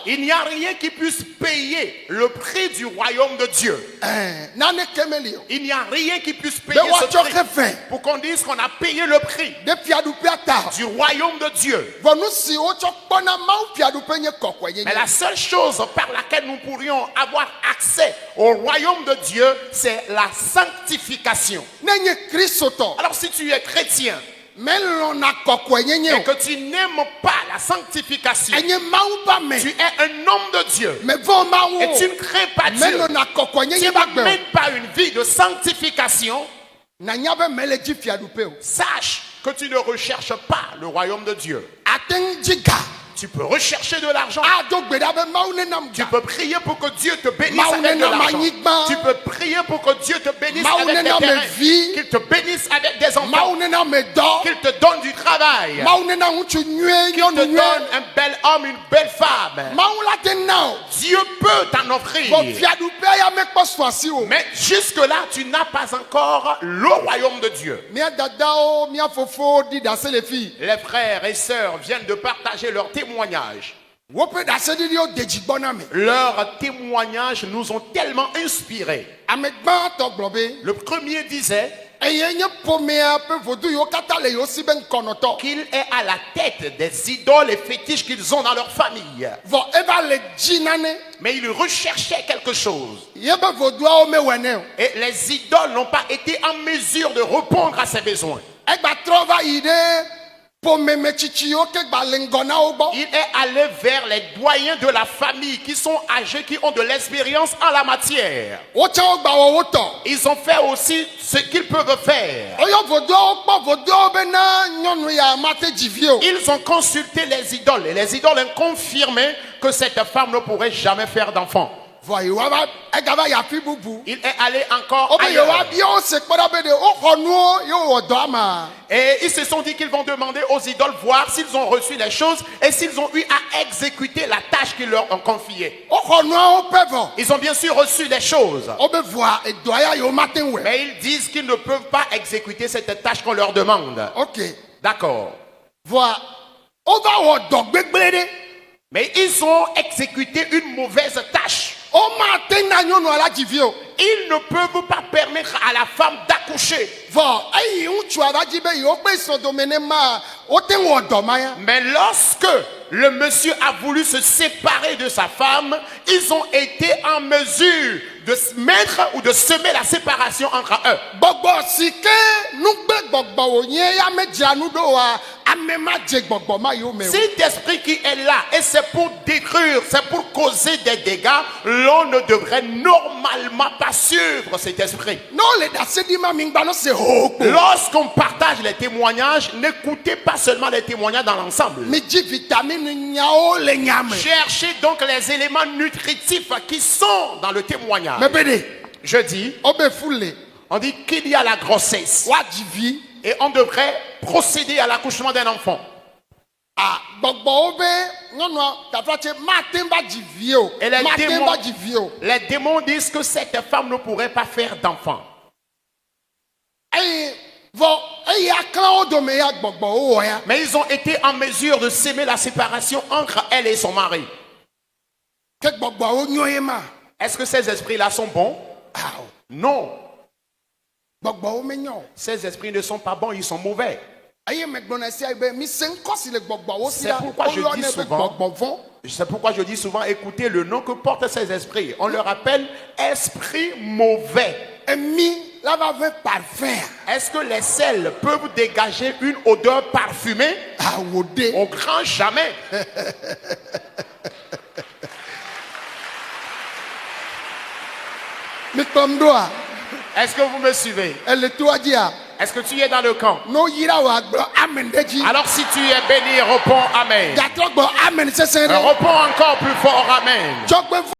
Il n'y a rien qui puisse payer le prix du royaume de Dieu. Il n'y a rien qui puisse payer ce prix pour qu'on dise qu'on a payé le prix du royaume de Dieu. Mais la seule chose par laquelle nous pourrions avoir accès au royaume de Dieu, c'est la sanctification. Alors si tu es chrétien et que tu n'aimes pas la sanctification, tu es un homme de Dieu et tu ne crées pas Dieu, tu ne mènes pas une vie de sanctification, sache que tu ne recherches pas le royaume de Dieu. Tu peux rechercher de l'argent. Tu peux prier pour que Dieu te bénisse avec de l'argent. Tu peux prier pour que Dieu te bénisse avec des terrains. Qu'il te bénisse avec des enfants. Qu'il te donne du travail. Qu'il te donne un bel homme, une belle femme. Dieu peut t'en offrir. Mais jusque-là, tu n'as pas encore le royaume de Dieu. Les frères et sœurs viennent de partager leur témoignage. Leurs témoignages nous ont tellement inspirés. Le premier disait qu'il est à la tête des idoles et fétiches qu'ils ont dans leur famille. Mais il recherchait quelque chose. Et les idoles n'ont pas été en mesure de répondre à ses besoins. Il est allé vers les doyens de la famille qui sont âgés, qui ont de l'expérience en la matière. Ils ont fait aussi ce qu'ils peuvent faire. Ils ont consulté les idoles et les idoles ont confirmé que cette femme ne pourrait jamais faire d'enfant. Il est allé encore ailleurs. Et ils se sont dit qu'ils vont demander aux idoles voir s'ils ont reçu les choses et s'ils ont eu à exécuter la tâche qu'ils leur ont confiée. Ils ont bien sûr reçu les choses. Mais ils disent qu'ils ne peuvent pas exécuter cette tâche qu'on leur demande. D'accord. Mais ils ont exécuté une mauvaise tâche. Ils ne peuvent pas permettre à la femme d'accoucher. Mais lorsque le monsieur a voulu se séparer de sa femme, ils ont été en mesure de mettre ou de semer la séparation entre eux. Cet esprit qui est là, et c'est pour détruire, c'est pour causer des dégâts, l'on ne devrait normalement pas suivre cet esprit. Lorsqu'on partage les témoignages, n'écoutez pas seulement les témoignages dans l'ensemble. Cherchez donc les éléments nutritifs qui sont dans le témoignage. Je dis, on dit qu'il y a la grossesse et on devrait procéder à l'accouchement d'un enfant. Et les démons disent que cette femme ne pourrait pas faire d'enfant. Mais ils ont été en mesure de s'aimer la séparation entre elle et son mari. Est-ce que ces esprits-là sont bons? Non. Ces esprits ne sont pas bons, ils sont mauvais. C'est pourquoi je dis souvent, écoutez le nom que portent ces esprits. On leur appelle esprits mauvais. Est-ce que les sels peuvent dégager une odeur parfumée? Au grand jamais. Est-ce que vous me suivez? Est-ce que tu es dans le camp? Alors si tu es béni, réponds Amen. Réponds encore plus fort Amen.